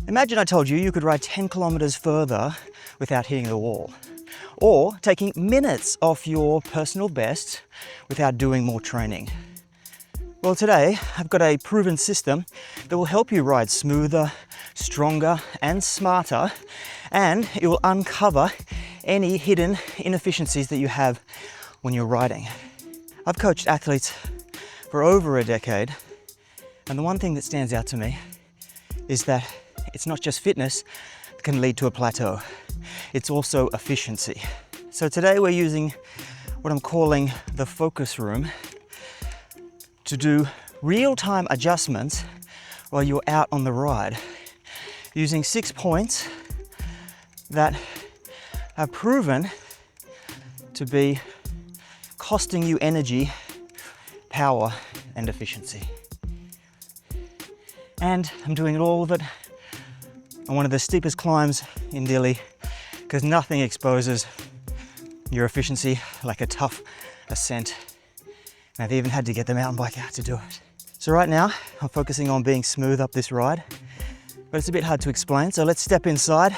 Imagine I told you you could ride 10 kilometers further without hitting the wall, or taking minutes off your personal best without doing more training. Well, today I've got a proven system that will help you ride smoother, stronger, and smarter, and it will uncover any hidden inefficiencies that you have when you're riding. I've coached athletes for over a decade, and the one thing that stands out to me is that it's not just fitness that can lead to a plateau, it's also efficiency. So today we're using what I'm calling the focus room to do real-time adjustments while you're out on the ride, using 6 points that are proven to be costing you energy, power, and efficiency. And I'm doing all of it on one of the steepest climbs in Delhi, because nothing exposes your efficiency like a tough ascent. And I've even had to get the mountain bike out to do it. So right now, I'm focusing on being smooth up this ride, but it's a bit hard to explain. So let's step inside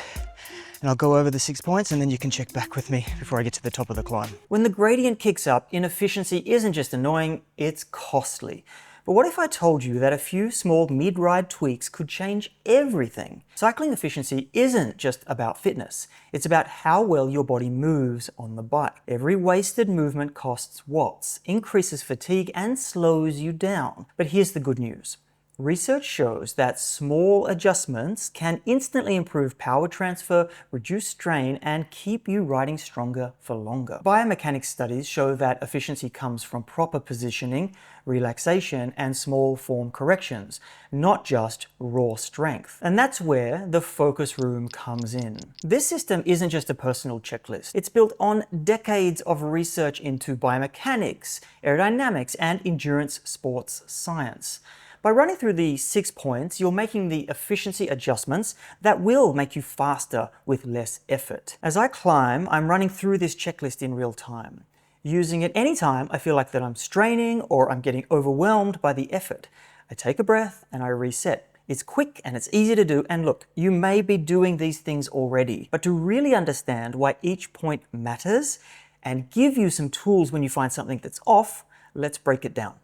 and I'll go over the 6 points and then you can check back with me before I get to the top of the climb. When the gradient kicks up, inefficiency isn't just annoying, it's costly. But what if I told you that a few small mid-ride tweaks could change everything? Cycling efficiency isn't just about fitness. It's about how well your body moves on the bike. Every wasted movement costs watts, increases fatigue, and slows you down. But here's the good news. Research shows that small adjustments can instantly improve power transfer, reduce strain, and keep you riding stronger for longer. Biomechanics studies show that efficiency comes from proper positioning, relaxation, and small form corrections, not just raw strength. And that's where the focus room comes in. This system isn't just a personal checklist. It's built on decades of research into biomechanics, aerodynamics, and endurance sports science. By running through the 6 points, you're making the efficiency adjustments that will make you faster with less effort. As I climb, I'm running through this checklist in real time, using it anytime I feel like that I'm straining or I'm getting overwhelmed by the effort. I take a breath and I reset. It's quick and it's easy to do, and look, you may be doing these things already, but to really understand why each point matters and give you some tools when you find something that's off, let's break it down.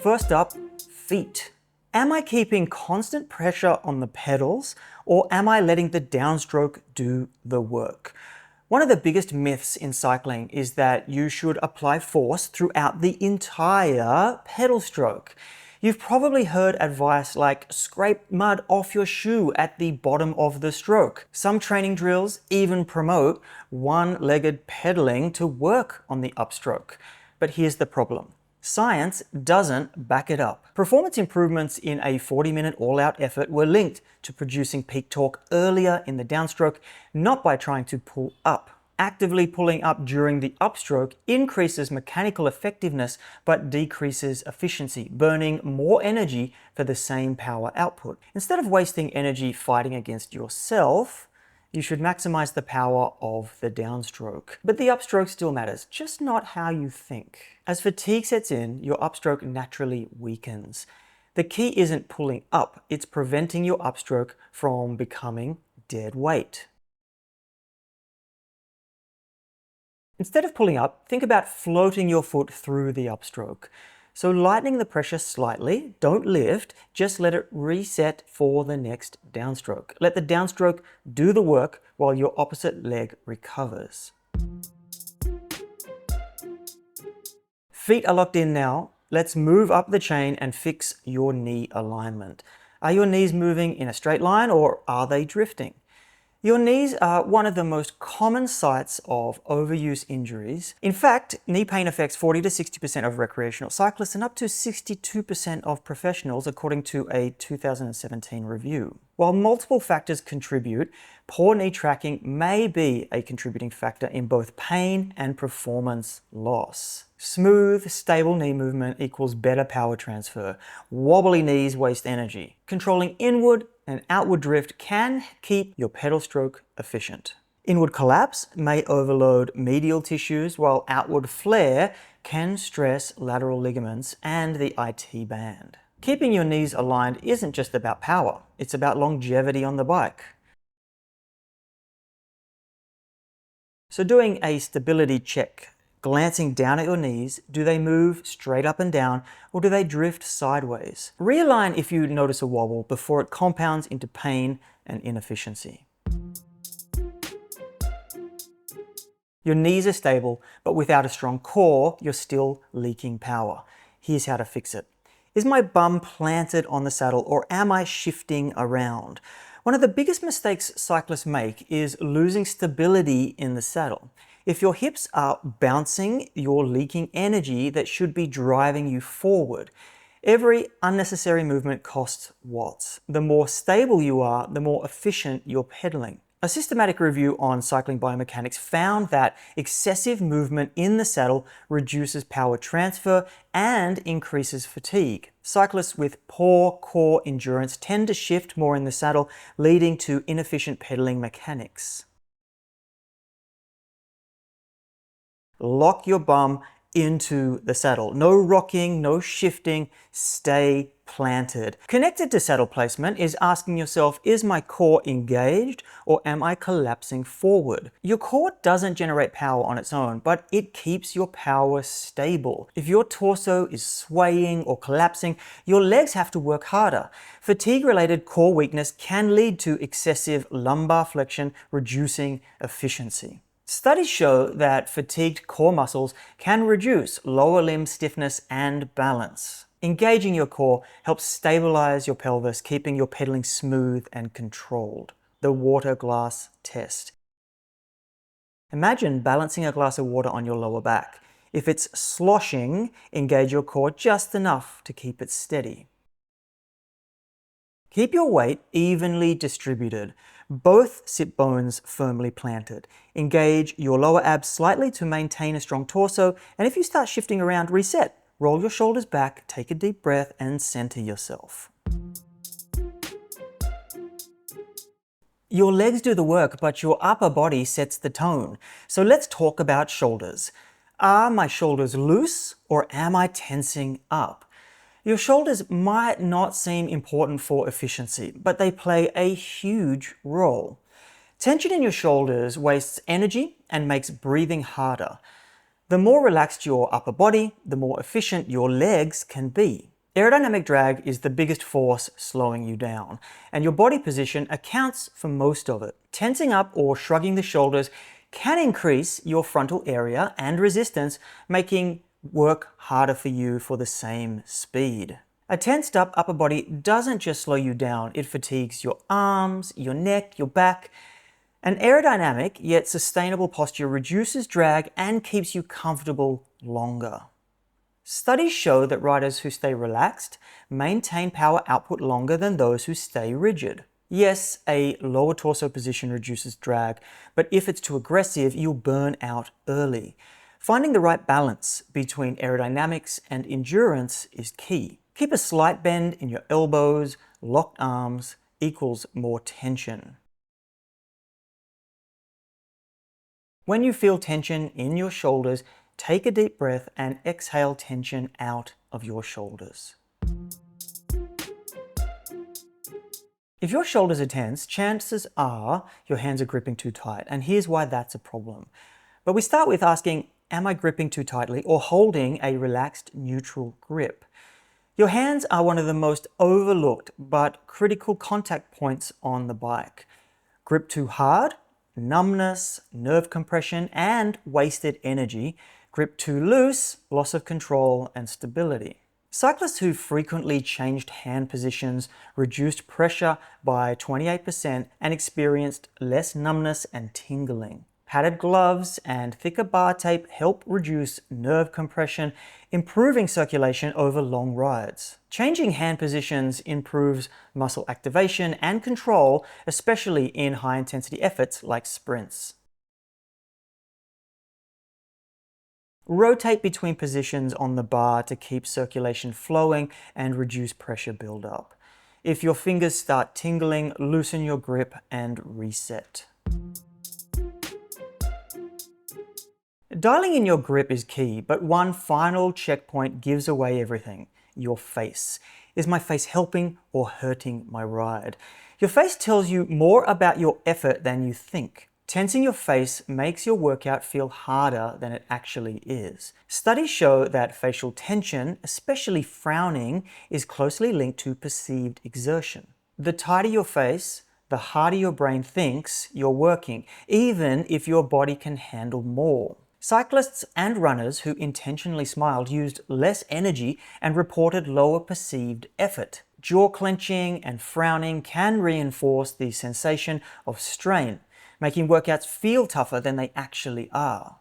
First up, feet. Am I keeping constant pressure on the pedals, or am I letting the downstroke do the work? One of the biggest myths in cycling is that you should apply force throughout the entire pedal stroke. You've probably heard advice like scrape mud off your shoe at the bottom of the stroke. Some training drills even promote one-legged pedaling to work on the upstroke. But here's the problem. Science doesn't back it up. Performance improvements in a 40-minute all-out effort were linked to producing peak torque earlier in the downstroke, not by trying to pull up. Actively pulling up during the upstroke increases mechanical effectiveness but decreases efficiency, burning more energy for the same power output. Instead of wasting energy fighting against yourself, you should maximize the power of the downstroke. But the upstroke still matters, just not how you think. As fatigue sets in, your upstroke naturally weakens. The key isn't pulling up, it's preventing your upstroke from becoming dead weight. Instead of pulling up, think about floating your foot through the upstroke. So lightening the pressure slightly, don't lift, just let it reset for the next downstroke. Let the downstroke do the work while your opposite leg recovers. Feet are locked in now. Let's move up the chain and fix your knee alignment. Are your knees moving in a straight line or are they drifting? Your knees are one of the most common sites of overuse injuries. In fact, knee pain affects 40 to 60% of recreational cyclists and up to 62% of professionals, according to a 2017 review. While multiple factors contribute, poor knee tracking may be a contributing factor in both pain and performance loss. Smooth, stable knee movement equals better power transfer. Wobbly knees waste energy. Controlling inward and outward drift can keep your pedal stroke efficient. Inward collapse may overload medial tissues, while outward flare can stress lateral ligaments and the IT band. Keeping your knees aligned isn't just about power, it's about longevity on the bike. So doing a stability check, glancing down at your knees, do they move straight up and down or do they drift sideways? Realign if you notice a wobble before it compounds into pain and inefficiency. Your knees are stable, but without a strong core, you're still leaking power. Here's how to fix it. Is my bum planted on the saddle or am I shifting around? One of the biggest mistakes cyclists make is losing stability in the saddle. If your hips are bouncing, you're leaking energy that should be driving you forward. Every unnecessary movement costs watts. The more stable you are, the more efficient you're pedaling. A systematic review on cycling biomechanics found that excessive movement in the saddle reduces power transfer and increases fatigue. Cyclists with poor core endurance tend to shift more in the saddle, leading to inefficient pedaling mechanics. Lock your bum into the saddle. No rocking, no shifting, stay planted. Connected to saddle placement is asking yourself, is my core engaged or am I collapsing forward? Your core doesn't generate power on its own, but it keeps your power stable. If your torso is swaying or collapsing, your legs have to work harder. Fatigue-related core weakness can lead to excessive lumbar flexion, reducing efficiency. Studies show that fatigued core muscles can reduce lower limb stiffness and balance. Engaging your core helps stabilize your pelvis, keeping your pedaling smooth and controlled. The water glass test. Imagine balancing a glass of water on your lower back. If it's sloshing, engage your core just enough to keep it steady. Keep your weight evenly distributed, both sit bones firmly planted. Engage your lower abs slightly to maintain a strong torso, and if you start shifting around, reset. Roll your shoulders back, take a deep breath, and center yourself. Your legs do the work, but your upper body sets the tone. So let's talk about shoulders. Are my shoulders loose or am I tensing up? Your shoulders might not seem important for efficiency, but they play a huge role. Tension in your shoulders wastes energy and makes breathing harder. The more relaxed your upper body, the more efficient your legs can be. Aerodynamic drag is the biggest force slowing you down, and your body position accounts for most of it. Tensing up or shrugging the shoulders can increase your frontal area and resistance, making work harder for you for the same speed. A tensed up upper body doesn't just slow you down, it fatigues your arms, your neck, your back. An aerodynamic yet sustainable posture reduces drag and keeps you comfortable longer. Studies show that riders who stay relaxed maintain power output longer than those who stay rigid. Yes, a lower torso position reduces drag, but if it's too aggressive, you'll burn out early. Finding the right balance between aerodynamics and endurance is key. Keep a slight bend in your elbows, locked arms equals more tension. When you feel tension in your shoulders, take a deep breath and exhale tension out of your shoulders. If your shoulders are tense, chances are your hands are gripping too tight, and here's why that's a problem. But we start with asking, am I gripping too tightly or holding a relaxed, neutral grip? Your hands are one of the most overlooked but critical contact points on the bike. Grip too hard, numbness, nerve compression, and wasted energy. Grip too loose, loss of control and stability. Cyclists who frequently changed hand positions reduced pressure by 28% and experienced less numbness and tingling. Padded gloves and thicker bar tape help reduce nerve compression, improving circulation over long rides. Changing hand positions improves muscle activation and control, especially in high-intensity efforts like sprints. Rotate between positions on the bar to keep circulation flowing and reduce pressure buildup. If your fingers start tingling, loosen your grip and reset. Dialing in your grip is key, but one final checkpoint gives away everything: your face. Is my face helping or hurting my ride? Your face tells you more about your effort than you think. Tensing your face makes your workout feel harder than it actually is. Studies show that facial tension, especially frowning, is closely linked to perceived exertion. The tighter your face, the harder your brain thinks you're working, even if your body can handle more. Cyclists and runners who intentionally smiled used less energy and reported lower perceived effort. Jaw clenching and frowning can reinforce the sensation of strain, making workouts feel tougher than they actually are.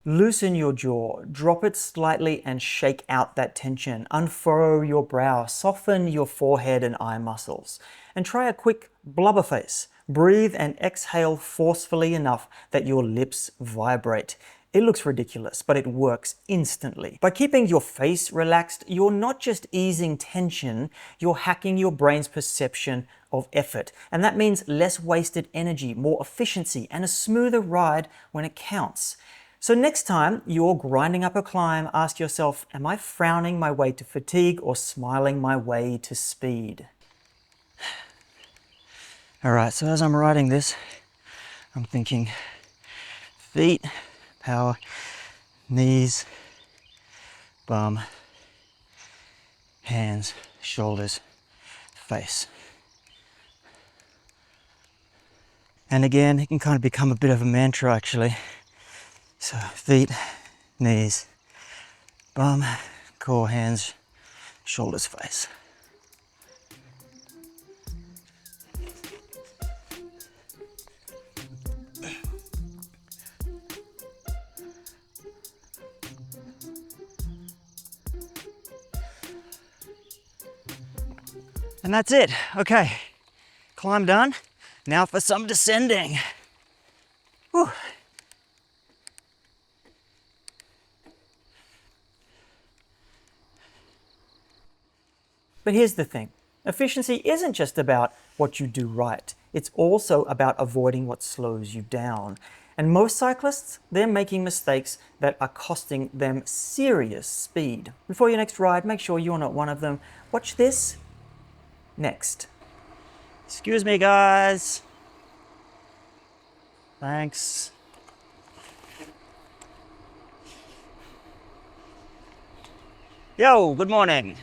Loosen your jaw, drop it slightly and shake out that tension. Unfurrow your brow, soften your forehead and eye muscles. And try a quick blubber face. Breathe and exhale forcefully enough that your lips vibrate. It looks ridiculous, but it works instantly. By keeping your face relaxed, you're not just easing tension, you're hacking your brain's perception of effort. And that means less wasted energy, more efficiency, and a smoother ride when it counts. So next time you're grinding up a climb, ask yourself, am I frowning my way to fatigue or smiling my way to speed? All right, so as I'm writing this, I'm thinking feet, power, knees, bum, hands, shoulders, face. And again, it can kind of become a bit of a mantra actually. So feet, knees, bum, core, hands, shoulders, face. And that's it. Okay, climb done. Now for some descending. Whew. But here's the thing. Efficiency isn't just about what you do right. It's also about avoiding what slows you down. And most cyclists, they're making mistakes that are costing them serious speed. Before your next ride, make sure you're not one of them. Watch this next. Excuse me, guys. Thanks. Yo, good morning.